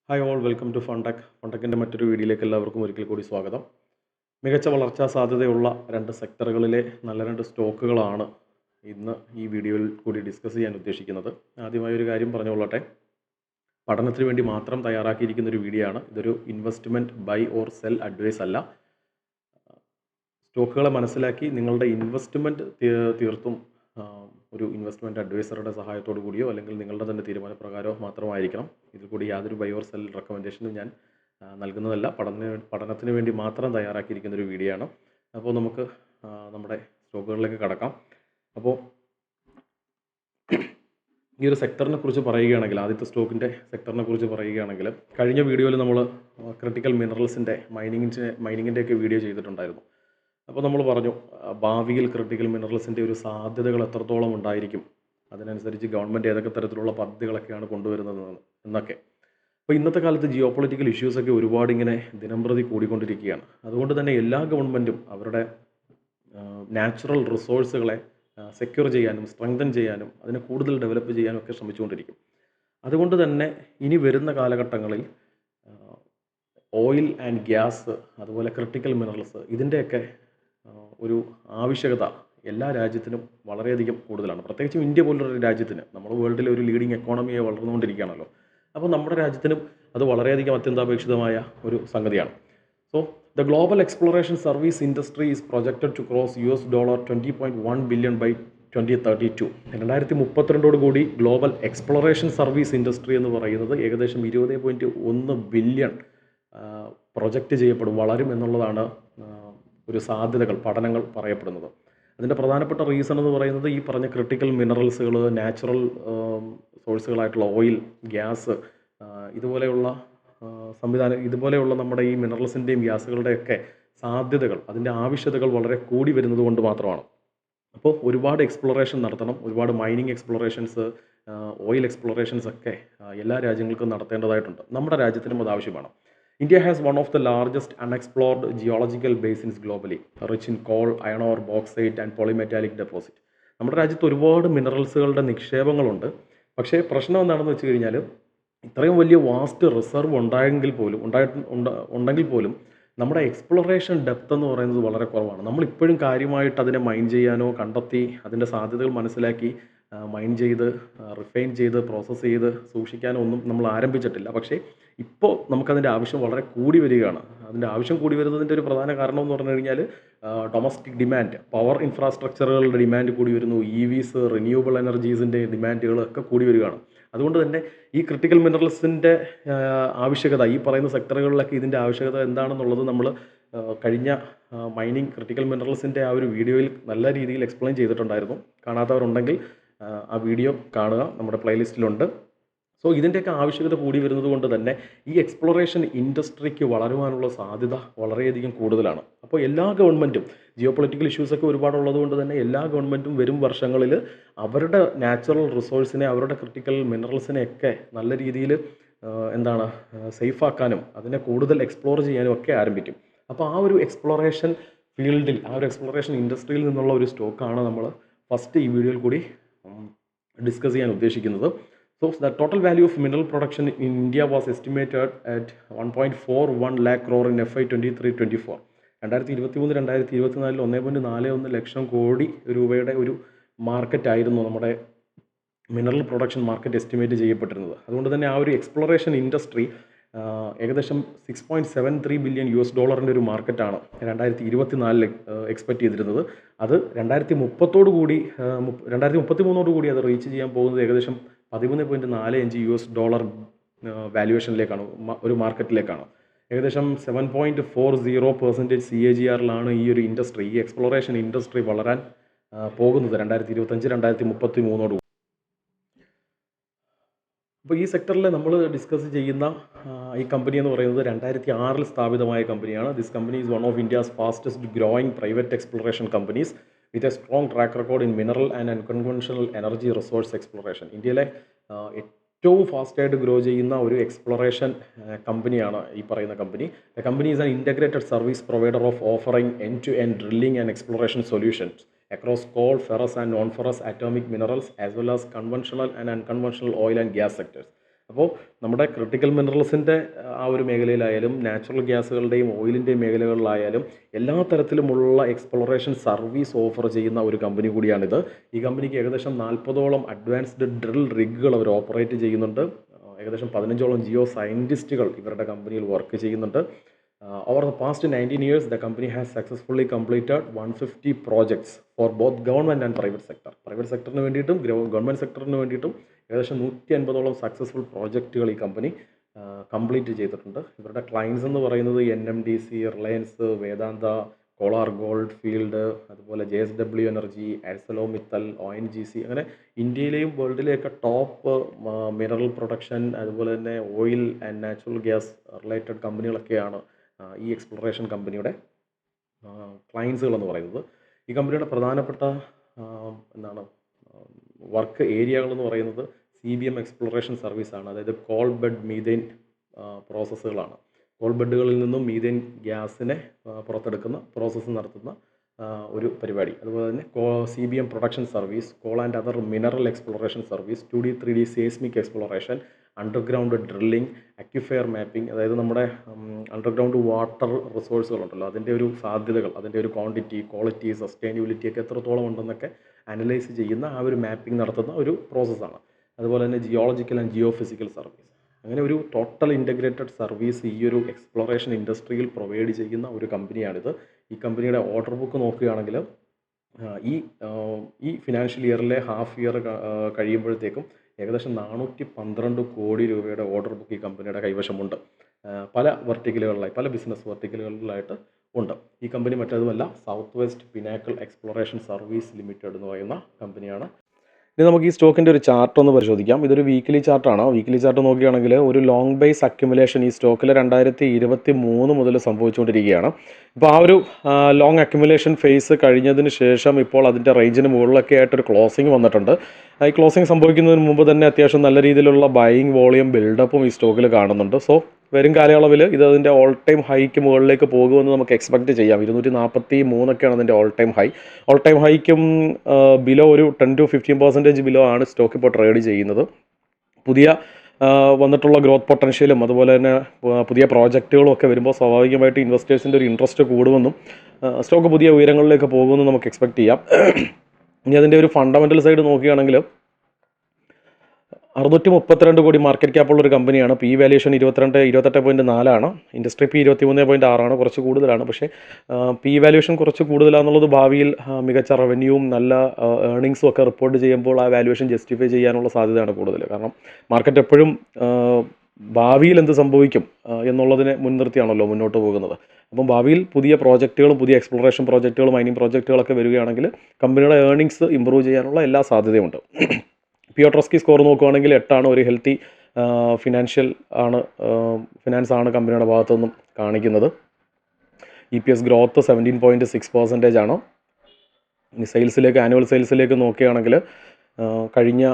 Hi all welcome to Funtech. ഫൺടെക്കിൻ്റെ മറ്റൊരു വീഡിയോയിലേക്ക് എല്ലാവർക്കും ഒരിക്കൽ കൂടി സ്വാഗതം. മികച്ച വളർച്ചാ സാധ്യതയുള്ള രണ്ട് സെക്ടറുകളിലെ നല്ല രണ്ട് സ്റ്റോക്കുകളാണ് ഇന്ന് ഈ വീഡിയോയിൽ കൂടി ഡിസ്കസ് ചെയ്യാൻ ഉദ്ദേശിക്കുന്നത്. ആദ്യമായി ഒരു കാര്യം പറഞ്ഞുകൊള്ളട്ടെ, പഠനത്തിന് വേണ്ടി മാത്രം തയ്യാറാക്കിയിരിക്കുന്ന ഒരു വീഡിയോ ആണ്. ഇതൊരു investment buy or sell advice അല്ല. സ്റ്റോക്കുകളെ മനസ്സിലാക്കി നിങ്ങളുടെ ഇൻവെസ്റ്റ്മെൻറ്റ് തീർത്തും ഒരു ഇൻവെസ്റ്റ്മെൻറ്റ് അഡ്വൈസറുടെ സഹായത്തോടു കൂടിയോ അല്ലെങ്കിൽ നിങ്ങളുടെ തന്നെ തീരുമാനപ്രകാരമോ മാത്രമായിരിക്കണം. ഇതിൽ കൂടി യാതൊരു ബൈ ഓർ സെൽ റെക്കമെൻഡേഷനും ഞാൻ നൽകുന്നതല്ല. പഠനത്തിന് വേണ്ടി മാത്രം തയ്യാറാക്കിയിരിക്കുന്ന ഒരു വീഡിയോ ആണ്. അപ്പോൾ നമുക്ക് നമ്മുടെ സ്റ്റോക്കുകളിലേക്ക് കടക്കാം. അപ്പോൾ ഈ ഒരു സെക്ടറിനെ കുറിച്ച് പറയുകയാണെങ്കിൽ, ആദ്യത്തെ സ്റ്റോക്കിൻ്റെ സെക്ടറിനെ കുറിച്ച് പറയുകയാണെങ്കിൽ, കഴിഞ്ഞ വീഡിയോയിൽ നമ്മൾ ക്രിട്ടിക്കൽ മിനറൽസിൻ്റെ മൈനിങ്ങിൻ്റെയൊക്കെ വീഡിയോ ചെയ്തിട്ടുണ്ടായിരുന്നു. അപ്പോൾ നമ്മൾ പറഞ്ഞു ഭാവിയിൽ ക്രിട്ടിക്കൽ മിനറൽസിൻ്റെ ഒരു സാധ്യതകൾ എത്രത്തോളം ഉണ്ടായിരിക്കും, അതിനനുസരിച്ച് ഗവൺമെൻറ് ഏതൊക്കെ തരത്തിലുള്ള പദ്ധതികളൊക്കെയാണ് കൊണ്ടുവരുന്നത് എന്നൊക്കെ. അപ്പോൾ ഇന്നത്തെ കാലത്ത് ജിയോ പൊളിറ്റിക്കൽ ഇഷ്യൂസൊക്കെ ഒരുപാട് ഇങ്ങനെ ദിനംപ്രതി കൂടിക്കൊണ്ടിരിക്കുകയാണ്. അതുകൊണ്ട് തന്നെ എല്ലാ ഗവൺമെൻറ്റും അവരുടെ നാച്ചുറൽ റിസോഴ്സുകളെ സെക്യൂർ ചെയ്യാനും സ്ട്രെങ്തൻ ചെയ്യാനും അതിനെ കൂടുതൽ ഡെവലപ്പ് ചെയ്യാനും ഒക്കെ ശ്രമിച്ചുകൊണ്ടിരിക്കും. അതുകൊണ്ട് തന്നെ ഇനി വരുന്ന കാലഘട്ടങ്ങളിൽ ഓയിൽ ആൻഡ് ഗ്യാസ്, അതുപോലെ ക്രിട്ടിക്കൽ മിനറൽസ്, ഇതിൻ്റെയൊക്കെ ഒരു ആവശ്യകത എല്ലാ രാജ്യത്തിനും വളരെയധികം കൂടുതലാണ്. പ്രത്യേകിച്ചും ഇന്ത്യ പോലുള്ളൊരു രാജ്യത്തിന്, നമ്മൾ വേൾഡിലെ ഒരു ലീഡിങ് എക്കോണമിയെ വളർന്നുകൊണ്ടിരിക്കുകയാണല്ലോ. അപ്പോൾ നമ്മുടെ രാജ്യത്തിനും അത് വളരെയധികം അത്യന്താപേക്ഷിതമായ ഒരു സംഗതിയാണ്. So the global exploration service industry is projected to cross $20.1 billion by 2032. 2032 കൂടി ഗ്ലോബൽ എക്സ്പ്ലോറേഷൻ സർവീസ് ഇൻഡസ്ട്രി എന്ന് പറയുന്നത് ഏകദേശം 20.1 ബില്യൺ പ്രൊജക്റ്റ് ചെയ്യപ്പെടും, വളരും എന്നുള്ളതാണ് ഒരു സാധ്യതകൾ, പഠനങ്ങൾ പറയപ്പെടുന്നത്. അതിൻ്റെ പ്രധാനപ്പെട്ട റീസൺ എന്ന് പറയുന്നത് ഈ പറഞ്ഞ ക്രിട്ടിക്കൽ മിനറൽസുകൾ, നാച്ചുറൽ സോഴ്സുകളായിട്ടുള്ള ഓയിൽ, ഗ്യാസ്, ഇതുപോലെയുള്ള ഇതുപോലെയുള്ള നമ്മുടെ ഈ മിനറൽസിൻ്റെയും ഗ്യാസുകളുടെയൊക്കെ സാധ്യതകൾ, അതിൻ്റെ ആവശ്യകതകൾ വളരെ കൂടി വരുന്നത് കൊണ്ട് മാത്രമാണ്. അപ്പോൾ ഒരുപാട് എക്സ്പ്ലോറേഷൻ നടത്തണം, ഒരുപാട് മൈനിങ് എക്സ്പ്ലോറേഷൻസ്, ഓയിൽ എക്സ്പ്ലോറേഷൻസ് ഒക്കെ എല്ലാ രാജ്യങ്ങൾക്കും നടത്തേണ്ടതായിട്ടുണ്ട്. നമ്മുടെ രാജ്യത്തിനും അത് ആവശ്യമാണ്. India has one of the largest unexplored geological basins globally, rich in coal, iron ore, bauxite and polymetallic deposit. നമ്മുടെ രാജ്യത്ത് ഒരുപാട് മിനറൽസുകളുടെ നിക്ഷേപങ്ങളുണ്ട്. പക്ഷേ പ്രശ്നം എന്താണെന്ന് വെച്ച് കഴിഞ്ഞാൽ, ഇത്രയും വലിയ വാസ്റ്റ് റിസർവ് ഉണ്ടെങ്കിൽ പോലും നമ്മുടെ എക്സ്പ്ലോറേഷൻ ഡെപ്ത് എന്ന് പറയുന്നത് വളരെ കുറവാണ്. നമ്മളിപ്പോഴും കാര്യമായിട്ട് അതിനെ മൈൻ ചെയ്യാനോ കണ്ടെത്തി അതിൻ്റെ സാധ്യതകൾ മനസ്സിലാക്കി മൈൻ ചെയ്ത് റിഫൈൻ ചെയ്ത് പ്രോസസ്സ് ചെയ്ത് സൂക്ഷിക്കാനോ ഒന്നും നമ്മൾ ആരംഭിച്ചിട്ടില്ല. പക്ഷേ ഇപ്പോൾ നമുക്കതിൻ്റെ ആവശ്യം വളരെ കൂടി വരികയാണ്. അതിൻ്റെ ആവശ്യം കൂടി വരുന്നതിൻ്റെ ഒരു പ്രധാന കാരണം എന്ന് പറഞ്ഞു കഴിഞ്ഞാൽ ഡൊമസ്റ്റിക് ഡിമാൻഡ്, പവർ ഇൻഫ്രാസ്ട്രക്ചറുകളുടെ ഡിമാൻഡ് കൂടി വരുന്നു, EVs, റിന്യൂവബിൾ എനർജീസിൻ്റെ ഡിമാൻഡുകളൊക്കെ കൂടി വരികയാണ്. അതുകൊണ്ട് തന്നെ ഈ ക്രിട്ടിക്കൽ മിനറൽസിൻ്റെ ആവശ്യകത, ഈ പറയുന്ന സെക്ടറുകളിലൊക്കെ ഇതിൻ്റെ ആവശ്യകത എന്താണെന്നുള്ളത് നമ്മൾ കഴിഞ്ഞ മൈനിങ് ക്രിട്ടിക്കൽ മിനറൽസിൻ്റെ ആ ഒരു വീഡിയോയിൽ നല്ല രീതിയിൽ എക്സ്പ്ലെയിൻ ചെയ്തിട്ടുണ്ടായിരുന്നു. കാണാത്തവരുണ്ടെങ്കിൽ ആ വീഡിയോ കാണുക, നമ്മുടെ പ്ലേലിസ്റ്റിലുണ്ട്. സോ ഇതിൻ്റെയൊക്കെ ആവശ്യകത കൂടി വരുന്നത് കൊണ്ട് തന്നെ ഈ എക്സ്പ്ലോറേഷൻ ഇൻഡസ്ട്രിക്ക് വളരുവാനുള്ള സാധ്യത വളരെയധികം കൂടുതലാണ്. അപ്പോൾ എല്ലാ ഗവൺമെൻറ്റും, ജിയോ പൊളിറ്റിക്കൽ ഇഷ്യൂസൊക്കെ ഒരുപാടുള്ളത് കൊണ്ട് തന്നെ എല്ലാ ഗവൺമെൻറ്റും വരും വർഷങ്ങളിൽ അവരുടെ നാച്ചുറൽ റിസോഴ്സിനെ, അവരുടെ ക്രിട്ടിക്കൽ മിനറൽസിനെയൊക്കെ നല്ല രീതിയിൽ സേഫാക്കാനും അതിനെ കൂടുതൽ എക്സ്പ്ലോർ ചെയ്യാനും ഒക്കെ ആരംഭിക്കും. അപ്പോൾ ആ ഒരു എക്സ്പ്ലോറേഷൻ ഫീൽഡിൽ, ആ ഒരു എക്സ്പ്ലോറേഷൻ ഇൻഡസ്ട്രിയിൽ നിന്നുള്ള ഒരു സ്റ്റോക്കാണ് നമ്മൾ ഫസ്റ്റ് ഈ വീഡിയോയിൽ കൂടി ഡിസ്കസ് ചെയ്യാൻ ഉദ്ദേശിക്കുന്നത്. So the total value of mineral production in India was estimated at 1.41 lakh crore in FY 23-24. 2023-2024 1.41 lakh crore രൂപയുടെ ഒരു മാർക്കറ്റ് ആയിരുന്നു നമ്മുടെ മിനറൽ പ്രൊഡക്ഷൻ മാർക്കറ്റ് എസ്റ്റിമേറ്റ് ചെയ്യപ്പെട്ടിരുന്നത്. അതുകൊണ്ട് തന്നെ ആ ഒരു എക്സ്പ്ലോറേഷൻ ഇൻഡസ്ട്രി ഏകദേശം $6.73 ബില്യൺ ഒരു മാർക്കറ്റാണ് 2024 എക്സ്പെക്റ്റ് ചെയ്തിരുന്നത്. അത് 2033 കൂടി അത് റീച്ച് ചെയ്യാൻ പോകുന്നത് ഏകദേശം $13.45 വാല്യുവേഷനിലേക്കാണ്, ഒരു മാർക്കറ്റിലേക്കാണ്. ഏകദേശം 7.40% CAGR ഈ ഒരു ഇൻഡസ്ട്രി, ഈ എക്സ്പ്ലോറേഷൻ ഇൻഡസ്ട്രി വളരാൻ പോകുന്നത് 2025-2033. അപ്പോൾ ഈ സെക്ടറിൽ നമ്മൾ ഡിസ്കസ് ചെയ്യുന്ന ഈ കമ്പനി എന്ന് പറയുന്നത് 2006 സ്ഥാപിതമായ കമ്പനിയാണ്. This company is one of India's fastest growing private exploration companies with a strong track record in mineral and unconventional energy resource exploration. ഇന്ത്യയിലെ ഏറ്റവും ഫാസ്റ്റായിട്ട് ഗ്രോ ചെയ്യുന്ന ഒരു എക്സ്പ്ലോറേഷൻ കമ്പനിയാണ് ഈ പറയുന്ന company. The company is an integrated service provider of offering end to end drilling and exploration solutions across coal, ferrous and non-ferrous atomic minerals as well as conventional and unconventional oil and gas sectors. അപ്പോൾ നമ്മുടെ critical മിനറൽസിൻ്റെ ആ ഒരു മേഖലയിലായാലും natural ഗ്യാസുകളുടെയും ഓയിലിൻ്റെയും മേഖലകളിലായാലും എല്ലാ തരത്തിലുമുള്ള exploration service offer ചെയ്യുന്ന ഒരു company കൂടിയാണിത്. ഈ കമ്പനിക്ക് ഏകദേശം 40ഓളം അഡ്വാൻസ്ഡ് ഡ്രിൽ റിഗുകൾ അവർ ഓപ്പറേറ്റ് ചെയ്യുന്നുണ്ട്. ഏകദേശം 15ഓളം ജിയോ സയൻറ്റിസ്റ്റുകൾ ഇവരുടെ കമ്പനിയിൽ വർക്ക് ചെയ്യുന്നുണ്ട്. Over the past 19 years, the company has successfully completed 150 projects for both government and private sector. Private സെക്ടറിന് വേണ്ടിയിട്ടും ഗവൺമെൻറ് സെക്ടറിന് വേണ്ടിയിട്ടും ഏകദേശം 150ഓളം സക്സസ്ഫുൾ പ്രോജക്റ്റുകൾ ഈ കമ്പനി കംപ്ലീറ്റ് ചെയ്തിട്ടുണ്ട്. ഇവരുടെ ക്ലയൻസ് എന്ന് പറയുന്നത് NMDC, റിലയൻസ്, വേദാന്ത, കോളാർ ഗോൾഡ് ഫീൽഡ്, അതുപോലെ JSW എനർജി, ArcelorMittal, ONGC, അങ്ങനെ ഇന്ത്യയിലെയും വേൾഡിലെയൊക്കെ ടോപ്പ് മിനറൽ പ്രൊഡക്ഷൻ അതുപോലെ തന്നെ oil and natural gas related കമ്പനികളൊക്കെയാണ് ഈ എക്സ്പ്ലോറേഷൻ കമ്പനിയുടെ ക്ലയൻസുകൾ എന്ന് പറയുന്നത്. ഈ കമ്പനിയുടെ പ്രധാനപ്പെട്ട വർക്ക് ഏരിയകൾ എന്ന് പറയുന്നത് CBM എക്സ്പ്ലോറേഷൻ സർവീസാണ്. അതായത് കോൾ ബെഡ് മീഥെയിൻ പ്രോസസ്സുകളാണ്. കോൾ ബെഡുകളിൽ നിന്നും മീഥെയിൻ ഗ്യാസിനെ പുറത്തെടുക്കുന്ന പ്രോസസ്സ് നടത്തുന്ന ഒരു പരിപാടി. അതുപോലെ തന്നെ CBM production service, coal and other mineral exploration service, 2D 3D seismic exploration, underground drilling, aquifer mapping, അതായത് നമ്മുടെ അണ്ടർഗ്രൗണ്ട് വാട്ടർ റിസോഴ്സുകളുണ്ടല്ലോ അതിൻ്റെ ഒരു സാധ്യതകൾ, അതിൻ്റെ ഒരു ക്വാണ്ടിറ്റി, ക്വാളിറ്റി, സസ്റ്റൈനബിലിറ്റി ഒക്കെ എത്രത്തോളം ഉണ്ടെന്നൊക്കെ അനലൈസ് ചെയ്യുന്ന ആ ഒരു മാപ്പിംഗ് നടത്തുന്ന ഒരു പ്രോസസ്സാണ്. അതുപോലെ തന്നെ geological and geophysical service. അങ്ങനെ ഒരു ടോട്ടൽ ഇൻ്റഗ്രേറ്റഡ് സർവീസ് ഈ ഒരു എക്സ്പ്ലോറേഷൻ ഇൻഡസ്ട്രിയിൽ പ്രൊവൈഡ് ചെയ്യുന്ന ഒരു കമ്പനിയാണിത്. ഈ കമ്പനിയുടെ ഓർഡർ ബുക്ക് നോക്കുകയാണെങ്കിൽ ഈ ഫിനാൻഷ്യൽ ഇയറിലെ ഹാഫ് ഇയർ കഴിയുമ്പോഴത്തേക്കും ഏകദേശം 412 കോടി രൂപയുടെ ഓർഡർ ബുക്ക് ഈ കമ്പനിയുടെ കൈവശമുണ്ട്. പല വെർട്ടിക്കലുകളിലായി, പല ബിസിനസ് വെർട്ടിക്കലുകളിലായിട്ട് ഉണ്ട്. ഈ കമ്പനി മറ്റേതുമല്ല, South West Pinnacle Exploration Service Limited എന്ന് പറയുന്ന കമ്പനിയാണ്. ഇനി നമുക്ക് ഈ സ്റ്റോക്കിൻ്റെ ഒരു ചാർട്ട് ഒന്ന് പരിശോധിക്കാം. ഇതൊരു വീക്കിലി ചാർട്ടാണ്. വീക്കിലി ചാർട്ട് നോക്കുകയാണെങ്കിൽ ഒരു ലോങ് ബേസ് അക്യുമുലേഷൻ ഈ സ്റ്റോക്കിൽ 2023 മുതൽ സംഭവിച്ചുകൊണ്ടിരിക്കുകയാണ്. ഇപ്പോൾ ആ ഒരു ലോങ് അക്യുമുലേഷൻ ഫേസ് കഴിഞ്ഞതിന് ശേഷം ഇപ്പോൾ അതിൻ്റെ റേഞ്ചിന് മുകളിലൊക്കെ ആയിട്ടൊരു ക്ലോസിംഗ് വന്നിട്ടുണ്ട്. ഈ ക്ലോസിംഗ് സംഭവിക്കുന്നതിന് മുമ്പ് തന്നെ അത്യാവശ്യം നല്ല രീതിയിലുള്ള ബൈയിങ് വോളിയം ബിൽഡപ്പും ഈ സ്റ്റോക്കിൽ കാണുന്നുണ്ട്. സോ വരും കാലയളവിൽ ഇത് അതിൻ്റെ ഓൾ ടൈം ഹൈക്ക് മുകളിലേക്ക് പോകുമെന്ന് നമുക്ക് എക്സ്പെക്റ്റ് ചെയ്യാം. 243ഒക്കെയാണ് അതിൻ്റെ all time high. All time ഹൈക്കും ബിലോ ഒരു 10-15% ബിലോ ആണ് സ്റ്റോക്ക് ഇപ്പോൾ ട്രേഡ് ചെയ്യുന്നത്. പുതിയ വന്നിട്ടുള്ള ഗ്രോത്ത് പൊട്ടൻഷ്യലും അതുപോലെ തന്നെ പുതിയ പ്രോജക്റ്റുകളും ഒക്കെ വരുമ്പോൾ സ്വാഭാവികമായിട്ട് ഇൻവെസ്റ്റേഴ്സിൻ്റെ ഒരു ഇൻട്രസ്റ്റ് കൂടുമെന്നും സ്റ്റോക്ക് പുതിയ ഉയരങ്ങളിലേക്ക് പോകുമെന്നും നമുക്ക് എക്സ്പെക്റ്റ് ചെയ്യാം. ഇനി അതിൻ്റെ ഒരു ഫണ്ടമെൻ്റൽ സൈഡ് നോക്കുകയാണെങ്കിൽ 632 കോടി മാർക്കറ്റ് ക്യാപ്പുള്ളൊരു കമ്പനിയാണ്. പി വാല്യൂഷൻ 28.4 ഇൻഡസ്ട്രി പി 23.6 കുറച്ച് കൂടുതലാണ്. പക്ഷേ പി വാല്യൂഷൻ കുറച്ച് കൂടുതലാണെന്നുള്ളത് ഭാവിയിൽ മികച്ച റവന്യൂവും നല്ല ഏർണിങ്സും ഒക്കെ റിപ്പോർട്ട് ചെയ്യുമ്പോൾ ആ വാല്യൂഷൻ ജസ്റ്റിഫൈ ചെയ്യാനുള്ള സാധ്യതയാണ് കൂടുതൽ. കാരണം മാർക്കറ്റ് എപ്പോഴും ഭാവിയിൽ എന്ത് സംഭവിക്കും എന്നുള്ളതിനെ മുൻനിർത്തിയാണല്ലോ മുന്നോട്ട് പോകുന്നത്. അപ്പം ഭാവിയിൽ പുതിയ പ്രോജക്റ്റുകളും പുതിയ എക്സ്പ്ലോറേഷൻ പ്രോജക്റ്റുകളും മൈനിങ് പ്രോജക്റ്റുകളൊക്കെ വരികയാണെങ്കിൽ കമ്പനിയുടെ ഏർണിങ്സ് ഇമ്പ്രൂവ് ചെയ്യാനുള്ള എല്ലാ സാധ്യതയുണ്ട്. പിയോട്രസ്കി സ്കോർ നോക്കുകയാണെങ്കിൽ 8 ഒരു ഹെൽത്തി ഫിനാൻസ് ആണ് കമ്പനിയുടെ ഭാഗത്തു നിന്നും കാണിക്കുന്നത്. EPS ഗ്രോത്ത് 17.6% ആണ്. ഇനി ആനുവൽ സെയിൽസിലേക്ക് നോക്കുകയാണെങ്കിൽ കഴിഞ്ഞ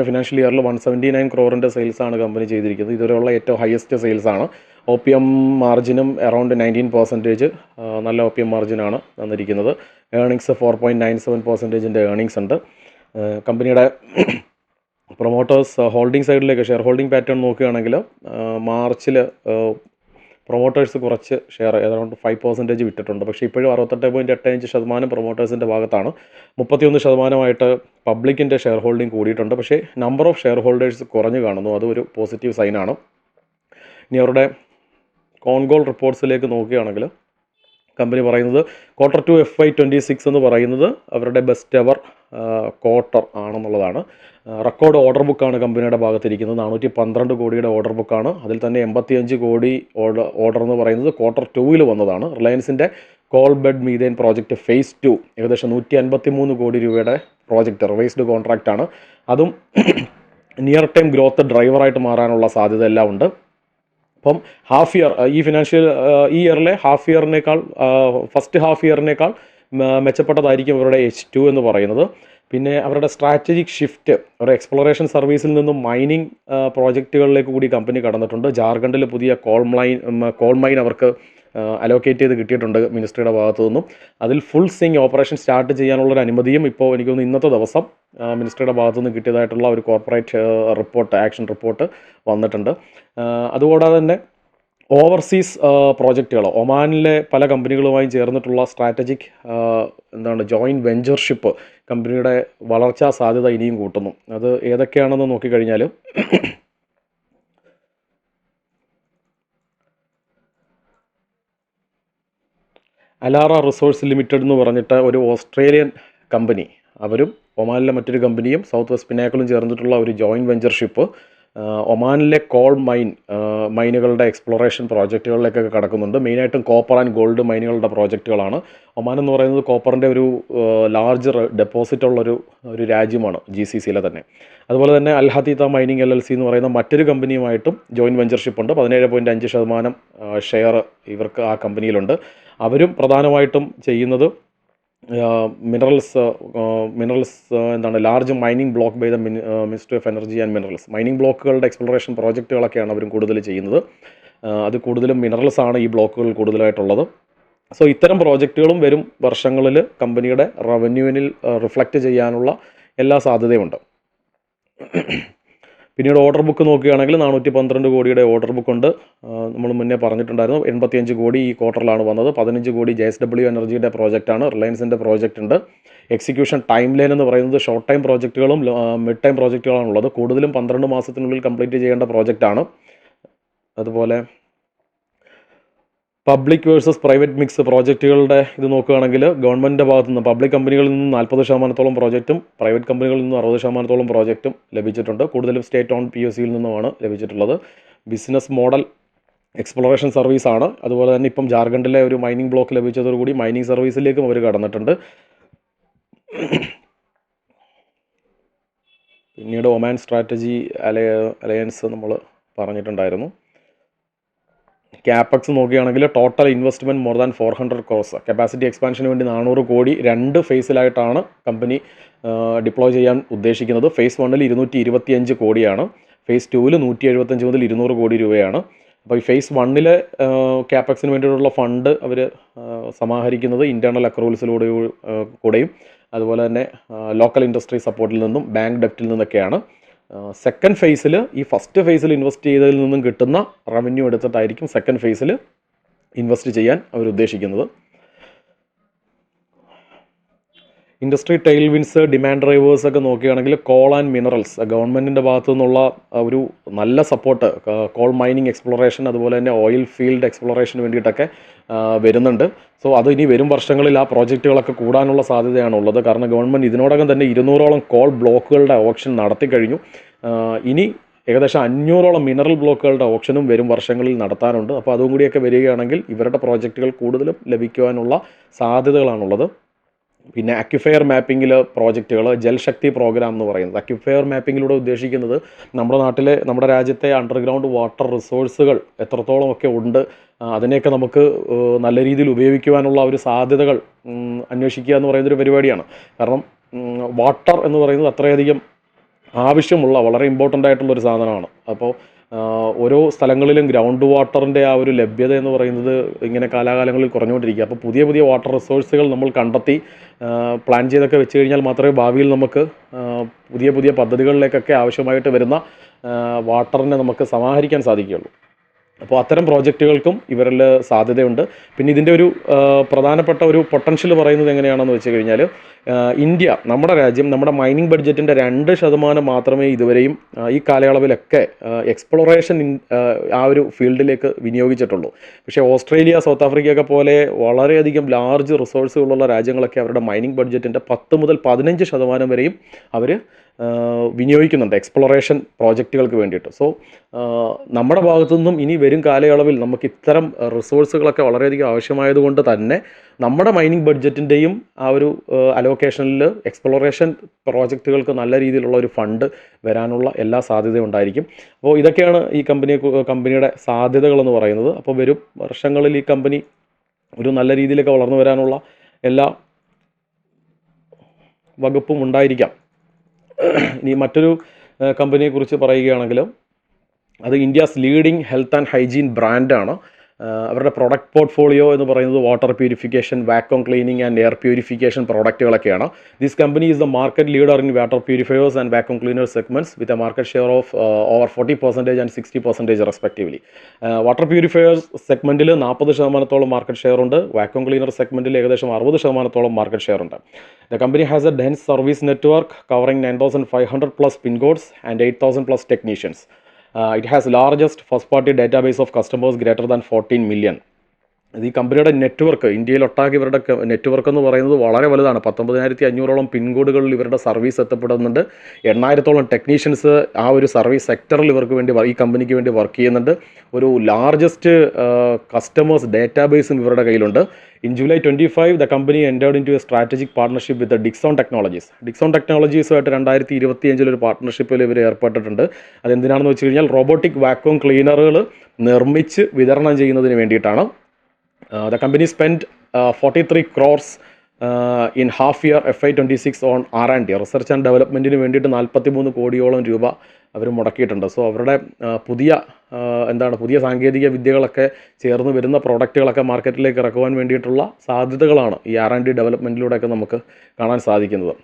ഫിനാൻഷ്യൽ ഇയറിൽ 179 crore സെയിൽസാണ് കമ്പനി ചെയ്തിരിക്കുന്നത്. ഇതുവരെയുള്ള ഏറ്റവും ഹയസ്റ്റ് സെയിൽസാണ്. OPM മാർജിനും അറൗണ്ട് 19%, നല്ല OPM മാർജിനാണ് തന്നിരിക്കുന്നത്. ഏർണിങ്സ് 4.97% ഏർണിങ്സ് ഉണ്ട്. കമ്പനിയുടെ പ്രൊമോട്ടേഴ്സ് ഹോൾഡിംഗ് സൈഡിലേക്ക് ഷെയർ ഹോൾഡിംഗ് പാറ്റേൺ നോക്കുകയാണെങ്കിൽ മാർച്ചിൽ പ്രൊമോട്ടേഴ്സ് കുറച്ച് ഷെയർ അറൗണ്ട് 5% വിട്ടിട്ടുണ്ട്. പക്ഷേ ഇപ്പോഴും 68.85% പ്രൊമോട്ടേഴ്സിൻ്റെ ഭാഗത്താണ്. 31% പബ്ലിക്കിൻ്റെ ഷെയർ ഹോൾഡിംഗ് കൂടിയിട്ടുണ്ട്. പക്ഷേ നമ്പർ ഓഫ് ഷെയർ ഹോൾഡേഴ്സ് കുറഞ്ഞു കാണുന്നു. അതൊരു പോസിറ്റീവ് സൈനാണ്. ഇനി അവരുടെ കോൺകോൾ റിപ്പോർട്ട്സിലേക്ക് നോക്കുകയാണെങ്കിൽ കമ്പനി പറയുന്നത് Q2 FY26 എന്ന് പറയുന്നത് അവരുടെ ബെസ്റ്റ് എവർ ക്വാർട്ടർ ആണെന്നുള്ളതാണ്. റെക്കോർഡ് ഓർഡർ ബുക്കാണ് കമ്പനിയുടെ ഭാഗത്തിരിക്കുന്നത്. 412 കോടിയുടെ ഓർഡർ ബുക്കാണ്. അതിൽ തന്നെ 85 കോടി ഓർഡർ എന്ന് പറയുന്നത് Q2 വന്നതാണ്. റിലയൻസിൻ്റെ coal bed methane project phase 2 ഏകദേശം 153 കോടി രൂപയുടെ പ്രോജക്റ്റ് റിവൈസ്ഡ് കോൺട്രാക്റ്റ് ആണ്. അതും നിയർ ടൈം ഗ്രോത്ത് ഡ്രൈവറായിട്ട് മാറാനുള്ള സാധ്യത എല്ലാം ഉണ്ട്. അപ്പം ഹാഫ് ഇയർ ഈ ഇയറിലെ ഹാഫ് ഇയറിനേക്കാൾ ഫസ്റ്റ് ഹാഫ് ഇയറിനേക്കാൾ മെച്ചപ്പെട്ടതായിരിക്കും ഇവരുടെ H2 എന്ന് പറയുന്നത്. പിന്നെ അവരുടെ സ്ട്രാറ്റജിക് ഷിഫ്റ്റ്, ഒരു എക്സ്പ്ലോറേഷൻ സർവീസിൽ നിന്നും മൈനിങ് പ്രോജക്റ്റുകളിലേക്ക് കൂടി കമ്പനി കടന്നിട്ടുണ്ട്. ജാർഖണ്ഡിൽ പുതിയ കോൾ മൈൻ അവർക്ക് അലോക്കേറ്റ് ചെയ്ത് കിട്ടിയിട്ടുണ്ട് മിനിസ്ട്രിയുടെ ഭാഗത്തു നിന്നും. അതിൽ ഫുൾ സ്വിംഗ് ഓപ്പറേഷൻ സ്റ്റാർട്ട് ചെയ്യാനുള്ളൊരു അനുമതിയും ഇപ്പോൾ എനിക്ക് തോന്നുന്നു ഇന്നത്തെ ദിവസം മിനിസ്ട്രിയുടെ ഭാഗത്തു നിന്ന് കിട്ടിയതായിട്ടുള്ള ഒരു കോർപ്പറേറ്റ് ആക്ഷൻ റിപ്പോർട്ട് വന്നിട്ടുണ്ട്. അതുകൂടാതെ തന്നെ ഓവർസീസ് പ്രോജക്റ്റുകൾ, ഒമാനിലെ പല കമ്പനികളുമായും ചേർന്നിട്ടുള്ള സ്ട്രാറ്റജിക് ജോയിൻറ്റ് വെഞ്ചർഷിപ്പ് കമ്പനിയുടെ വളർച്ചാ സാധ്യത ഇനിയും കൂട്ടുന്നു. അത് ഏതൊക്കെയാണെന്ന് നോക്കിക്കഴിഞ്ഞാൽ അലാറ റിസോഴ്സ് ലിമിറ്റഡ് എന്ന് പറഞ്ഞിട്ട് ഒരു ഓസ്ട്രേലിയൻ കമ്പനി, അവരും ഒമാനിലെ മറ്റൊരു കമ്പനിയും സൗത്ത് വെസ്റ്റ് പിനാക്കിളും ചേർന്നിട്ടുള്ള ഒരു ജോയിൻറ്റ് വെഞ്ചർഷിപ്പ് ഒമാനിലെ മൈനുകളുടെ എക്സ്പ്ലോറേഷൻ പ്രോജക്റ്റുകളിലേക്കൊക്കെ കടക്കുന്നുണ്ട്. മെയിനായിട്ടും കോപ്പർ ആൻഡ് ഗോൾഡ് മൈനുകളുടെ പ്രോജക്റ്റുകളാണ്. ഒമാൻ എന്ന് പറയുന്നത് കോപ്പറിൻ്റെ ഒരു ലാർജ് ഡെപ്പോസിറ്റ് ഉള്ളൊരു രാജ്യമാണ് GCCയിലെ തന്നെ. അതുപോലെ തന്നെ അൽ ഹതീത മൈനിങ് LLC എന്ന് പറയുന്ന മറ്റൊരു കമ്പനിയുമായിട്ടും ജോയിൻറ്റ് വെഞ്ചർഷിപ്പ് ഉണ്ട്. 17.5% ഷെയർ ഇവർക്ക് ആ കമ്പനിയിലുണ്ട്. അവരും പ്രധാനമായിട്ടും ചെയ്യുന്നത് minerals large mining block by the ministry of energy and minerals. Mining ബ്ലോക്കുകളുടെ എക്സ്പ്ലോറേഷൻ പ്രോജക്റ്റുകളൊക്കെയാണ് അവരും കൂടുതൽ ചെയ്യുന്നത്. അത് കൂടുതലും മിനറൽസ് ആണ് ഈ ബ്ലോക്കുകൾ കൂടുതലായിട്ടുള്ളത്. സോ ഇത്തരം പ്രോജക്റ്റുകളും വരും വർഷങ്ങളിൽ കമ്പനിയുടെ റവന്യൂവിനിൽ റിഫ്ലക്റ്റ് ചെയ്യാനുള്ള എല്ലാ സാധ്യതയുമുണ്ട്. പിന്നീട് ഓർഡർ ബുക്ക് നോക്കുകയാണെങ്കിൽ 412 കോടിയുടെ ഓർഡർ ബുക്കുണ്ട്. നമ്മൾ മുന്നേ പറഞ്ഞിട്ടുണ്ടായിരുന്നു. 85 കോടി ഈ ക്വാർട്ടറിലാണ് വന്നത്. 15 കോടി JSW എനർജിയുടെ പ്രോജക്റ്റാണ്. റിലയൻസിൻ്റെ പ്രോജക്റ്റ് ഉണ്ട്. എക്സിക്യൂഷൻ ടൈം ലൈൻ എന്ന് പറയുന്നത് ഷോർട്ട് ടൈം പ്രോജക്റ്റുകളും മിഡ് ടൈം പ്രോജക്റ്റുകളാണുള്ളത്. കൂടുതലും 12 മാസത്തിനുള്ളിൽ കംപ്ലീറ്റ് ചെയ്യേണ്ട പ്രോജക്റ്റാണ്. അതുപോലെ പബ്ലിക് വേഴ്സസ് പ്രൈവറ്റ് മിക്സ് പ്രോജക്റ്റുകളുടെ ഇത് നോക്കുകയാണെങ്കിൽ ഗവൺമെൻറ്റിൻ്റെ ഭാഗത്തു നിന്ന് പബ്ലിക് കമ്പനികളിൽ നിന്ന് 40% പ്രോജക്റ്റും പ്രൈവറ്റ് കമ്പനികളിൽ നിന്ന് 60% പ്രോജക്റ്റും ലഭിച്ചിട്ടുണ്ട്. കൂടുതലും സ്റ്റേറ്റ് ഓൺ PSCയിൽ നിന്നുമാണ് ലഭിച്ചിട്ടുള്ളത്. ബിസിനസ് മോഡൽ എക്സ്പ്ലോറേഷൻ സർവീസാണ്. അതുപോലെ തന്നെ ഇപ്പം ജാർഖണ്ഡിലെ ഒരു മൈനിങ് ബ്ലോക്ക് ലഭിച്ചതോടുകൂടി മൈനിങ് സർവീസിലേക്കും അവർ കടന്നിട്ടുണ്ട്. പിന്നീട് ഒമാൻ സ്ട്രാറ്റജി അലയൻസ് നമ്മൾ പറഞ്ഞിട്ടുണ്ടായിരുന്നു. ക്യാപെക്സ് നോക്കുകയാണെങ്കിൽ total investment more than 400 crores. Capacity എക്സ്പാൻഷന് വേണ്ടി 400 കോടി 2 ഫേസിലായിട്ടാണ് കമ്പനി ഡിപ്ലോയ് ചെയ്യാൻ ഉദ്ദേശിക്കുന്നത്. ഫേസ് 1 225 കോടിയാണ്. ഫേസ് 2 175 മുതൽ 200 കോടി രൂപയാണ്. അപ്പോൾ ഈ ഫേസ് 1 ക്യാപെക്സിന് വേണ്ടിയിട്ടുള്ള ഫണ്ട് അവർ സമാഹരിക്കുന്നത് ഇൻറ്റേർണൽ അക്രൂവൽസിലൂടെയും അതുപോലെ തന്നെ ലോക്കൽ ഇൻഡസ്ട്രി സപ്പോർട്ടിൽ നിന്നും ബാങ്ക് ഡെപ്റ്റിൽ നിന്നൊക്കെയാണ്. സെക്കൻഡ് ഫേസിൽ ഈ ഫസ്റ്റ് ഫേസിൽ ഇൻവെസ്റ്റ് ചെയ്തതിൽ നിന്നും കിട്ടുന്ന റവന്യൂ എടുത്തിട്ടായിരിക്കും സെക്കൻഡ് ഫേസിൽ ഇൻവെസ്റ്റ് ചെയ്യാൻ അവർ ഉദ്ദേശിക്കുന്നത്. ഇൻഡസ്ട്രി ടെയിൽവിൻസ്, ഡിമാൻഡ് ഡ്രൈവേഴ്സ് ഒക്കെ നോക്കുകയാണെങ്കിൽ കോൾ ആൻഡ് മിനറൽസ് ഗവൺമെൻറ്റിൻ്റെ ഭാഗത്തു നിന്നുള്ള ഒരു നല്ല സപ്പോർട്ട് കോൾ മൈനിങ് എക്സ്പ്ലോറേഷൻ അതുപോലെ തന്നെ ഓയിൽ ഫീൽഡ് എക്സ്പ്ലോറേഷന് വേണ്ടിയിട്ടൊക്കെ വരുന്നുണ്ട്. സോ അത് ഇനി വരും വർഷങ്ങളിൽ ആ പ്രോജക്റ്റുകളൊക്കെ കൂടാനുള്ള സാധ്യതയാണുള്ളത്. കാരണം ഗവൺമെൻറ് ഇതിനോടകം തന്നെ 200ഓളം കോൾ ബ്ലോക്കുകളുടെ ഓപ്ഷൻ നടത്തി കഴിഞ്ഞു. ഇനി ഏകദേശം 500ഓളം മിനറൽ ബ്ലോക്കുകളുടെ ഓപ്ഷനും വരും വർഷങ്ങളിൽ നടത്താനുണ്ട്. അപ്പോൾ അതും കൂടിയൊക്കെ വരികയാണെങ്കിൽ ഇവരുടെ പ്രോജക്റ്റുകൾ കൂടുതലും ലഭിക്കുവാനുള്ള സാധ്യതകളാണുള്ളത്. പിന്നെ അക്യുഫയർ മാപ്പിങ്ങിൽ പ്രോജക്റ്റുകൾ, ജൽശക്തി പ്രോഗ്രാം എന്ന് പറയുന്നത് അക്യുഫയർ മാപ്പിങ്ങിലൂടെ ഉദ്ദേശിക്കുന്നത് നമ്മുടെ രാജ്യത്തെ അണ്ടർഗ്രൗണ്ട് വാട്ടർ റിസോഴ്സുകൾ എത്രത്തോളമൊക്കെ ഉണ്ട്, അതിനെയൊക്കെ നമുക്ക് നല്ല രീതിയിൽ ഉപയോഗിക്കുവാനുള്ള ഒരു സാധ്യതകൾ അന്വേഷിക്കുക എന്ന് പറയുന്നൊരു പരിപാടിയാണ്. കാരണം വാട്ടർ എന്ന് പറയുന്നത് അത്രയധികം ആവശ്യമുള്ള വളരെ ഇമ്പോർട്ടൻ്റ് ആയിട്ടുള്ളൊരു സാധനമാണ്. അപ്പോൾ ഓരോ സ്ഥലങ്ങളിലും ഗ്രൗണ്ട് വാട്ടറിൻ്റെ ആ ഒരു ലഭ്യത എന്ന് പറയുന്നത് ഇങ്ങനെ കാലാകാലങ്ങളിൽ കുറഞ്ഞുകൊണ്ടിരിക്കുക. അപ്പോൾ പുതിയ പുതിയ വാട്ടർ റിസോഴ്സുകൾ നമ്മൾ കണ്ടെത്തി പ്ലാൻ ചെയ്തൊക്കെ വെച്ച് കഴിഞ്ഞാൽ മാത്രമേ ഭാവിയിൽ നമുക്ക് പുതിയ പുതിയ പദ്ധതികളിലേക്കൊക്കെ ആവശ്യമായിട്ട് വരുന്ന വാട്ടറിനെ നമുക്ക് സമാഹരിക്കാൻ സാധിക്കുകയുള്ളൂ. അപ്പോൾ അത്തരം പ്രോജക്റ്റുകൾക്കും ഇവരിൽ സാധ്യതയുണ്ട്. പിന്നെ ഇതിൻ്റെ ഒരു പ്രധാനപ്പെട്ട ഒരു പൊട്ടൻഷ്യൽ പറയുന്നത് എങ്ങനെയാണെന്ന് വെച്ച് കഴിഞ്ഞാൽ ഇന്ത്യ, നമ്മുടെ രാജ്യം, നമ്മുടെ മൈനിങ് ബഡ്ജറ്റിൻ്റെ 2% മാത്രമേ ഇതുവരെയും ഈ കാലയളവിലൊക്കെ എക്സ്പ്ലോറേഷൻ ആ ഒരു ഫീൽഡിലേക്ക് വിനിയോഗിച്ചിട്ടുള്ളൂ. പക്ഷേ ഓസ്ട്രേലിയ, സൗത്ത് ആഫ്രിക്കയൊക്കെ പോലെ വളരെയധികം ലാർജ് റിസോഴ്സുകളുള്ള രാജ്യങ്ങളൊക്കെ അവരുടെ മൈനിങ് ബഡ്ജറ്റിൻ്റെ 10 മുതൽ 15% വരെയും അവർ വിനിയോഗിക്കുന്നുണ്ട് എക്സ്പ്ലോറേഷൻ പ്രോജക്റ്റുകൾക്ക് വേണ്ടിയിട്ട്. സോ നമ്മുടെ ഭാഗത്തു നിന്നും ഇനി വരും കാലയളവിൽ നമുക്ക് ഇത്തരം റിസോഴ്സുകളൊക്കെ വളരെയധികം ആവശ്യമായതുകൊണ്ട് തന്നെ നമ്മുടെ മൈനിങ് ബഡ്ജറ്റിൻ്റെയും ആ ഒരു അലോക്കേഷനിൽ എക്സ്പ്ലോറേഷൻ പ്രോജക്റ്റുകൾക്ക് നല്ല രീതിയിലുള്ള ഒരു ഫണ്ട് വരാനുള്ള എല്ലാ സാധ്യതയും ഉണ്ടായിരിക്കും. അപ്പോൾ ഇതൊക്കെയാണ് ഈ കമ്പനിയുടെ സാധ്യതകളെന്ന് പറയുന്നത്. അപ്പോൾ വരും വർഷങ്ങളിൽ ഈ കമ്പനി ഒരു നല്ല രീതിയിലൊക്കെ വളർന്നു വരാനുള്ള എല്ലാ വകുപ്പും ഉണ്ടായിരിക്കാം. ഇനി മറ്റൊരു കമ്പനിയെക്കുറിച്ച് പറയുകയാണെങ്കിൽ അത് India's leading health and hygiene ബ്രാൻഡാണ്. അവരുടെ പ്രൊഡക്റ്റ് പോർട്ട്ഫോളിയോ എന്ന് പറയുന്നത് water purification, vacuum cleaning and air purification പ്രോഡക്റ്റുകളൊക്കെയാണ്. This company is the market leader in water purifiers and vacuum cleaner segments with a market share of over 40% and 60% respectively. Water purifiers സെഗ്മെൻറ്റിൽ 40% market share ഉണ്ട്. Vacuum cleaner സെഗ്മെൻറ്റിൽ ഏകദേശം 60% market share ഉണ്ട്. The company has a dense service network covering 9,500 plus pin codes and 8,000 plus technicians. It has largest first-party database of customers greater than 14 million. ഈ കമ്പനിയുടെ network, ഇന്ത്യയിലൊട്ടാകെ ഇവരുടെ network എന്ന് പറയുന്നത് വളരെ വലുതാണ്. 19,500 പിൻകോഡുകളിൽ ഇവരുടെ സർവീസ് എത്തപ്പെടുന്നുണ്ട്. 8,000 ടെക്നീഷ്യൻസ് ആ ഒരു സർവീസ് സെക്ടറിൽ ഇവർക്ക് വേണ്ടി, ഈ കമ്പനിക്ക് വേണ്ടി വർക്ക് ചെയ്യുന്നുണ്ട്. ഒരു ലാർജസ്റ്റ് കസ്റ്റമേഴ്സ് ഡേറ്റാബേസും ഇവരുടെ കയ്യിലുണ്ട്. In July 25, the company entered into a strategic partnership with the Dixon Technologies. Dixon Technologies-ആയിട്ട് 2025 ഒരു പാർട്ട്ണർഷിപ്പിൽ ഇവർ ഏർപ്പെട്ടിട്ടുണ്ട്. അതെന്തിനാണെന്ന് വെച്ച് കഴിഞ്ഞാൽ റോബോട്ടിക് വാക്വം ക്ലീനറുകൾ നിർമ്മിച്ച് വിതരണം ചെയ്യുന്നതിന് വേണ്ടിയിട്ടാണ്. The company spent 43 crores in half year FY26 on R&D, research and ഡെവലപ്മെൻറ്റിന് വേണ്ടിയിട്ട് 43 കോടിയോളം രൂപ അവർ മുടക്കിയിട്ടുണ്ട്. സോ അവരുടെ പുതിയ സാങ്കേതിക വിദ്യകളൊക്കെ ചേർന്ന് വരുന്ന പ്രോഡക്റ്റുകളൊക്കെ മാർക്കറ്റിലേക്ക് ഇറക്കുവാൻ വേണ്ടിയിട്ടുള്ള സാധ്യതകളാണ് ഈ R&D ഡെവലപ്മെൻറ്റിലൂടെയൊക്കെ നമുക്ക് കാണാൻ സാധിക്കുന്നത്.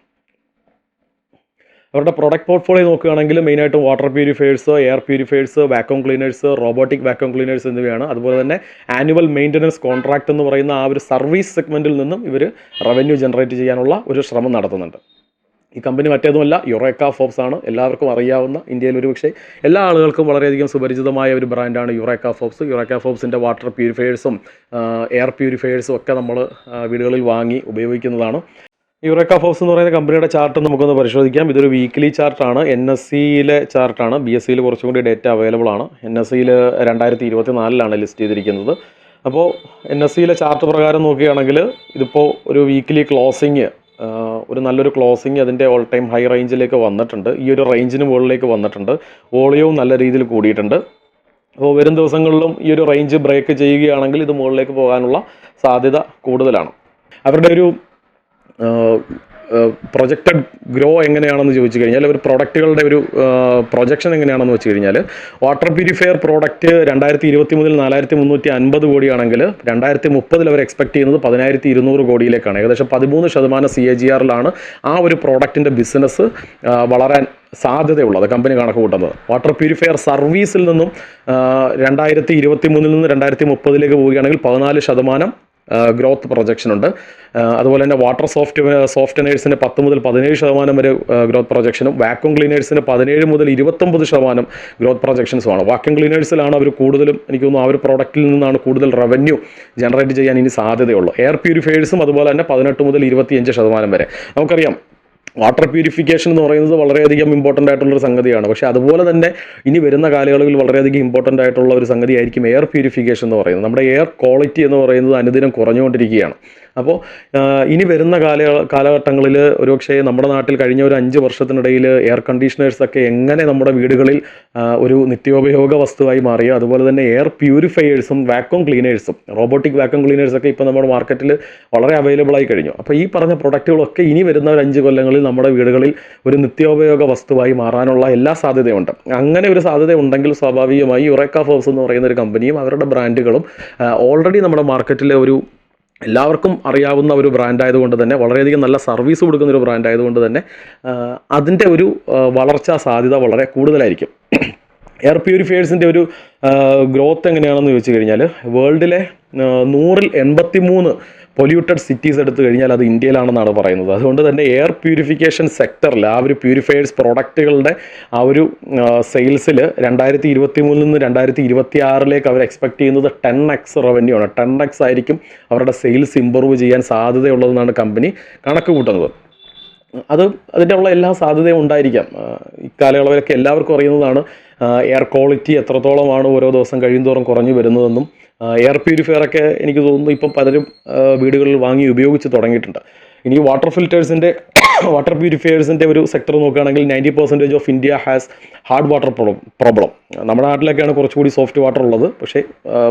അവരുടെ പ്രൊഡക്റ്റ് പോർട്ട്ഫോളിയോ നോക്കുകയാണെങ്കിൽ മെയിനായിട്ടും water purifiers, air purifiers, vacuum cleaners, robotic vacuum cleaners എന്നിവയാണ്. അതുപോലെ തന്നെ ആനുവൽ മെയിൻ്റനൻസ് കോൺട്രാക്റ്റ് എന്ന് പറയുന്ന ആ ഒരു സർവീസ് സെഗ്മെൻറ്റിൽ നിന്നും ഇവർ റവന്യൂ ജനറേറ്റ് ചെയ്യാനുള്ള ഒരു ശ്രമം നടത്തുന്നുണ്ട്. ഈ കമ്പനി മറ്റേതുമല്ല, യുറേക്ക ഫോബ്സ് ആണ്. എല്ലാവർക്കും അറിയാവുന്ന, ഇന്ത്യയിൽ ഒരുപക്ഷെ എല്ലാ ആളുകൾക്കും വളരെയധികം സുപരിചിതമായ ഒരു ബ്രാൻഡാണ് യുറേക്ക ഫോബ്സ്. യുറേക്ക ഫോബ്സിൻ്റെ വാട്ടർ പ്യൂരിഫയേഴ്സും എയർ പ്യൂരിഫയേഴ്സും ഒക്കെ നമ്മൾ വീടുകളിൽ വാങ്ങി ഉപയോഗിക്കുന്നതാണ്. യുറേക്ക ഫോബ്സ് എന്ന് പറയുന്ന കമ്പനിയുടെ ചാർട്ട് നമുക്കൊന്ന് പരിശോധിക്കാം. ഇതൊരു വീക്ക്ലി ചാർട്ടാണ്. NSE-യിലെ ചാർട്ടാണ്. BSE-യിൽ കുറച്ചും കൂടി ഡേറ്റ അവൈലബിൾ ആണ്. NSE-യിൽ 2024 ലിസ്റ്റ് ചെയ്തിരിക്കുന്നത്. അപ്പോൾ NSE-യിലെ ചാർട്ട് പ്രകാരം നോക്കുകയാണെങ്കിൽ ഇതിപ്പോൾ ഒരു വീക്ക്ലി ക്ലോസിങ്, ഒരു നല്ലൊരു ക്ലോസിങ് അതിൻ്റെ ഓൾ ടൈം ഹൈ റേഞ്ചിലേക്ക് വന്നിട്ടുണ്ട്. ഈ ഒരു റേഞ്ചിന് മുകളിലേക്ക് വന്നിട്ടുണ്ട്. വോളിയവും നല്ല രീതിയിൽ കൂടിയിട്ടുണ്ട്. അപ്പോൾ വരും ദിവസങ്ങളിലും ഈ ഒരു റേഞ്ച് ബ്രേക്ക് ചെയ്യുകയാണെങ്കിൽ ഇത് മുകളിലേക്ക് പോകാനുള്ള സാധ്യത കൂടുതലാണ്. അവരുടെ ഒരു പ്രൊജക്റ്റഡ് ഗ്രോ എങ്ങനെയാണെന്ന് ചോദിച്ചു കഴിഞ്ഞാൽ, ഒരു പ്രൊഡക്റ്റുകളുടെ ഒരു പ്രൊജക്ഷൻ എങ്ങനെയാണെന്ന് വെച്ച് കഴിഞ്ഞാൽ, വാട്ടർ പ്യൂരിഫയർ പ്രോഡക്റ്റ് 2023 4,350 കോടിയാണെങ്കിൽ 2030 അവർ എക്സ്പെക്ട് ചെയ്യുന്നത് 10,200 കോടിയിലേക്കാണ്. ഏകദേശം 13% CAGR-ലാണ് ആ ഒരു പ്രോഡക്റ്റിൻ്റെ ബിസിനസ് വളരാൻ സാധ്യതയുള്ളത് കമ്പനി കണക്ക് കൂട്ടുന്നത്. വാട്ടർ പ്യൂരിഫയർ സർവീസിൽ നിന്നും 2023 നിന്ന് 2030 പോവുകയാണെങ്കിൽ 14% ഗ്രോത്ത് പ്രൊജക്ഷൻ ഉണ്ട്. അതുപോലെ തന്നെ വാട്ടർ സോഫ്റ്റ്വെയർസിന് 10 മുതൽ 17% വരെ ഗ്രോത്ത് പ്രൊജക്ഷനും, വാക്വം ക്ലീനേഴ്സിന് 17 മുതൽ 29% ഗ്രോത്ത് പ്രൊജക്ഷൻസുമാണ്. വാക്വം ക്ലീനേഴ്സിലാണ് അവർ കൂടുതലും, എനിക്ക് തോന്നുന്നു ആ ഒരു പ്രോഡക്റ്റിൽ നിന്നാണ് കൂടുതൽ റവന്യൂ ജനറേറ്റ് ചെയ്യാൻ ഇനി സാധ്യതയുള്ളൂ. എയർ പ്യൂരിഫയേഴ്സും അതുപോലെ തന്നെ 18 മുതൽ 25% വരെ. നമുക്കറിയാം വാട്ടർ പ്യൂരിഫിക്കേഷൻ എന്ന് പറയുന്നത് വളരെയധികം ഇമ്പോർട്ടൻ്റ് ആയിട്ടുള്ളൊരു സംഗതിയാണ്. പക്ഷേ അതുപോലെ തന്നെ ഇനി വരുന്ന കാലയളവിൽ വളരെയധികം ഇമ്പോർട്ടൻ്റ് ആയിട്ടുള്ള ഒരു സംഗതിയായിരിക്കും എയർ പ്യൂരിഫിക്കേഷൻ എന്ന് പറയുന്നത്. നമ്മുടെ എയർ ക്വാളിറ്റി എന്ന് പറയുന്നത് അനുദിനം കുറഞ്ഞുകൊണ്ടിരിക്കുകയാണ്. അപ്പോൾ ഇനി വരുന്ന കാലഘട്ടങ്ങളിൽ ഒരുപക്ഷെ നമ്മുടെ നാട്ടിൽ കഴിഞ്ഞ ഒരു 5 വർഷത്തിനിടയിൽ എയർ കണ്ടീഷണേഴ്സൊക്കെ എങ്ങനെ നമ്മുടെ വീടുകളിൽ ഒരു നിത്യോപയോഗ വസ്തുവായി മാറിയോ, അതുപോലെ തന്നെ എയർ പ്യൂരിഫയേഴ്സും വാക്വം ക്ലീനേഴ്സും, റോബോട്ടിക് വാക്വം ക്ലീനേഴ്സൊക്കെ ഇപ്പോൾ നമ്മുടെ മാർക്കറ്റിൽ വളരെ അവൈലബിളായി കഴിഞ്ഞു. അപ്പോൾ ഈ പറഞ്ഞ പ്രൊഡക്റ്റുകളൊക്കെ ഇനി വരുന്ന ഒരു 5 കൊല്ലങ്ങളിൽ നമ്മുടെ വീടുകളിൽ ഒരു നിത്യോപയോഗ വസ്തുവായി മാറാനുള്ള എല്ലാ സാധ്യതയുണ്ട്. അങ്ങനെ ഒരു സാധ്യത ഉണ്ടെങ്കിൽ സ്വാഭാവികമായി യുറേക്ക ഫോബ്സ് എന്ന് പറയുന്ന ഒരു കമ്പനിയും അവരുടെ ബ്രാൻഡുകളും ഓൾറെഡി നമ്മുടെ മാർക്കറ്റിലെ ഒരു എല്ലാവർക്കും അറിയാവുന്ന ഒരു ബ്രാൻഡായതുകൊണ്ട് തന്നെ, വളരെയധികം നല്ല സർവീസ് കൊടുക്കുന്ന ഒരു ബ്രാൻഡായതുകൊണ്ട് തന്നെ അതിൻ്റെ ഒരു വളർച്ചാ സാധ്യത വളരെ കൂടുതലായിരിക്കും. എയർ പ്യൂരിഫയേഴ്സിൻ്റെ ഒരു ഗ്രോത്ത് എങ്ങനെയാണെന്ന് ചോദിച്ചു കഴിഞ്ഞാൽ, വേൾഡിലെ 100-ൽ 83 പൊല്യൂട്ടഡ് സിറ്റീസ് എടുത്തു കഴിഞ്ഞാൽ അത് ഇന്ത്യയിലാണെന്നാണ് പറയുന്നത്. അതുകൊണ്ട് തന്നെ എയർ പ്യൂരിഫിക്കേഷൻ സെക്ടറിൽ ആ ഒരു പ്യൂരിഫയേഴ്സ് പ്രൊഡക്റ്റുകളുടെ ആ ഒരു സെയിൽസിൽ 2023 നിന്ന് 2026 അവർ എക്സ്പെക്ട് ചെയ്യുന്നത് 10x റവന്യൂ ആണ്. 10x ആയിരിക്കും അവരുടെ സെയിൽസ് ഇമ്പ്രൂവ് ചെയ്യാൻ സാധ്യതയുള്ളതെന്നാണ് കമ്പനി കണക്ക് കൂട്ടുന്നത്. അതിൻ്റെ ഉള്ള എല്ലാ സാധ്യതയും ഉണ്ടായിരിക്കാം. ഇക്കാലയളവിലൊക്കെ എല്ലാവർക്കും അറിയുന്നതാണ് എയർ ക്വാളിറ്റി എത്രത്തോളമാണ് ഓരോ ദിവസം കഴിയുന്തോറും കുറഞ്ഞു വരുന്നതെന്നും. എയർ പ്യൂരിഫയറൊക്കെ എനിക്ക് തോന്നുന്നു ഇപ്പം പലരും വീടുകളിൽ വാങ്ങി ഉപയോഗിച്ച് തുടങ്ങിയിട്ടുണ്ട്. ഇനി വാട്ടർ ഫിൽറ്റേഴ്സിൻ്റെ വാട്ടർ പ്യൂരിഫയേഴ്സിൻ്റെ ഒരു സെക്ടർ നോക്കുകയാണെങ്കിൽ 90% of India has hard water problem. നമ്മുടെ നാട്ടിലൊക്കെയാണ് കുറച്ചുകൂടി സോഫ്റ്റ് വാട്ടർ ഉള്ളത്. പക്ഷേ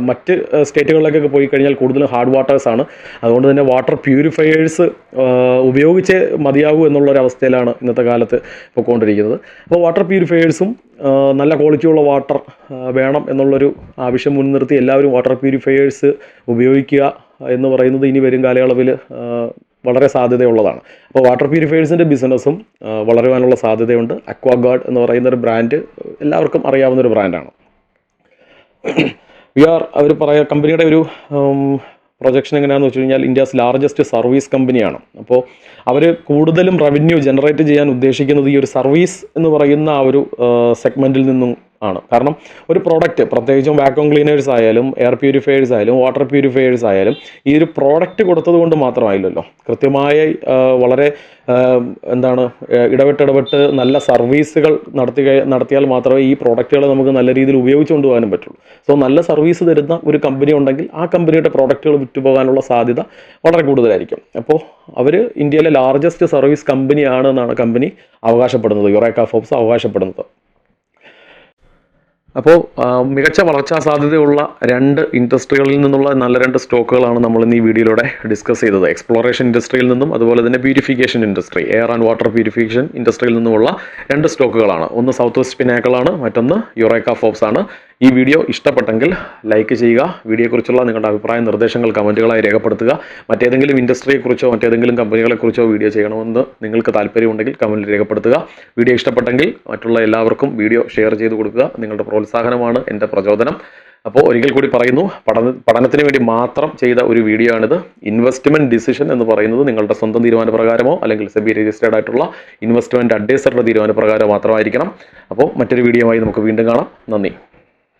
മറ്റ് സ്റ്റേറ്റുകളിലേക്കൊക്കെ പോയി കഴിഞ്ഞാൽ കൂടുതലും ഹാർഡ് വാട്ടേഴ്സാണ്. അതുകൊണ്ട് തന്നെ വാട്ടർ പ്യൂരിഫയേഴ്സ് ഉപയോഗിച്ചേ മതിയാകൂ എന്നുള്ളൊരവസ്ഥയിലാണ് ഇന്നത്തെ കാലത്ത് പോയിക്കൊണ്ടിരിക്കുന്നത്. അപ്പോൾ വാട്ടർ പ്യൂരിഫയേഴ്സും നല്ല ക്വാളിറ്റിയുള്ള വാട്ടർ വേണം എന്നുള്ളൊരു ആവശ്യം മുൻനിർത്തി എല്ലാവരും വാട്ടർ പ്യൂരിഫയേഴ്സ് ഉപയോഗിക്കുക എന്ന് പറയുന്നത് ഇനി വരും കാലയളവിൽ വളരെ സാധ്യതയുള്ളതാണ്. അപ്പോൾ വാട്ടർ പ്യൂരിഫയേഴ്സിൻ്റെ ബിസിനസ്സും വളരുവാനുള്ള സാധ്യതയുണ്ട്. അക്വാഗാർഡ് എന്ന് പറയുന്നൊരു ബ്രാൻഡ് എല്ലാവർക്കും അറിയാവുന്നൊരു ബ്രാൻഡാണ്. അവർ കമ്പനിയുടെ ഒരു പ്രൊജക്ഷൻ എങ്ങനെയാണെന്ന് വെച്ച് കഴിഞ്ഞാൽ ഇന്ത്യസ് ലാർജസ്റ്റ് സർവീസ് കമ്പനിയാണ്. അപ്പോൾ അവർ കൂടുതലും റവന്യൂ ജനറേറ്റ് ചെയ്യാൻ ഉദ്ദേശിക്കുന്നത് ഈ ഒരു സർവീസ് എന്ന് പറയുന്ന ആ ഒരു സെഗ്മെൻറ്റിൽ നിന്നും ആണ്. കാരണം ഒരു പ്രോഡക്റ്റ്, പ്രത്യേകിച്ചും വാക്യൂം ക്ലീനേഴ്സ് ആയാലും എയർ പ്യൂരിഫയേഴ്സ് ആയാലും വാട്ടർ പ്യൂരിഫയേഴ്സ് ആയാലും ഈ ഒരു പ്രോഡക്റ്റ് കൊടുത്തത് കൊണ്ട് മാത്രമായില്ലല്ലോ. കൃത്യമായി വളരെ ഇടപെട്ട് നല്ല സർവീസുകൾ നടത്തിയാൽ മാത്രമേ ഈ പ്രോഡക്റ്റുകളെ നമുക്ക് നല്ല രീതിയിൽ ഉപയോഗിച്ചു കൊണ്ടുപോകാനും പറ്റുള്ളൂ. സോ നല്ല സർവീസ് തരുന്ന ഒരു കമ്പനി ഉണ്ടെങ്കിൽ ആ കമ്പനിയുടെ പ്രോഡക്റ്റുകൾ വിറ്റുപോകാനുള്ള സാധ്യത വളരെ കൂടുതലായിരിക്കും. അപ്പോൾ അവർ ഇന്ത്യയിലെ ലാർജസ്റ്റ് സർവീസ് കമ്പനിയാണ് എന്നാണ് കമ്പനി അവകാശപ്പെടുന്നത്, യുറേക്ക ഫോർബ്സ് അവകാശപ്പെടുന്നത്. അപ്പോൾ മികച്ച വളർച്ചാ സാധ്യതയുള്ള 2 ഇൻഡസ്ട്രികളിൽ നിന്നുള്ള നല്ല 2 സ്റ്റോക്കുകളാണ് നമ്മൾ ഇന്ന് ഈ വീഡിയോയിലൂടെ ഡിസ്കസ് ചെയ്തത്. എക്സ്പ്ലോറേഷൻ ഇൻഡസ്ട്രിയിൽ നിന്നും അതുപോലെ തന്നെ purification industry, air and water purification ഇൻഡസ്ട്രിയിൽ നിന്നുമുള്ള 2 സ്റ്റോക്കുകളാണ്. ഒന്ന് സൗത്ത് വെസ്റ്റ് പിനാക്കിളാണ്, മറ്റൊന്ന് യുറേക്ക ഫോർബ്സ് ആണ്. ഈ വീഡിയോ ഇഷ്ടപ്പെട്ടെങ്കിൽ ലൈക്ക് ചെയ്യുക. വീഡിയോയെക്കുറിച്ചുള്ള നിങ്ങളുടെ അഭിപ്രായ നിർദ്ദേശങ്ങൾ കമൻറ്റുകളായി രേഖപ്പെടുത്തുക. മറ്റേതെങ്കിലും ഇൻഡസ്ട്രിയെക്കുറിച്ചോ മറ്റേതെങ്കിലും കമ്പനികളെക്കുറിച്ചോ വീഡിയോ ചെയ്യണമെന്ന് നിങ്ങൾക്ക് താല്പര്യമുണ്ടെങ്കിൽ കമൻറ്റിൽ രേഖപ്പെടുത്തുക. വീഡിയോ ഇഷ്ടപ്പെട്ടെങ്കിൽ മറ്റുള്ള എല്ലാവർക്കും വീഡിയോ ഷെയർ ചെയ്ത് കൊടുക്കുക. നിങ്ങളുടെ പ്രോത്സാഹനമാണ് എൻ്റെ പ്രചോദനം. അപ്പോൾ ഒരിക്കൽ കൂടി പറയുന്നു, പഠനത്തിന് വേണ്ടി മാത്രം ചെയ്ത ഒരു വീഡിയോ ആണിത്. ഇൻവെസ്റ്റ്മെൻറ്റ് ഡിസിഷൻ എന്ന് പറയുന്നത് നിങ്ങളുടെ സ്വന്തം തീരുമാനപ്രകാരമോ അല്ലെങ്കിൽ സെബി രജിസ്റ്റേർഡ് ആയിട്ടുള്ള ഇൻവെസ്റ്റ്മെൻറ്റ് അഡ്വൈസറുടെ തീരുമാനപ്രകാരം മാത്രമായിരിക്കണം. അപ്പോൾ മറ്റൊരു വീഡിയോയുമായി നമുക്ക് വീണ്ടും കാണാം. നന്ദി.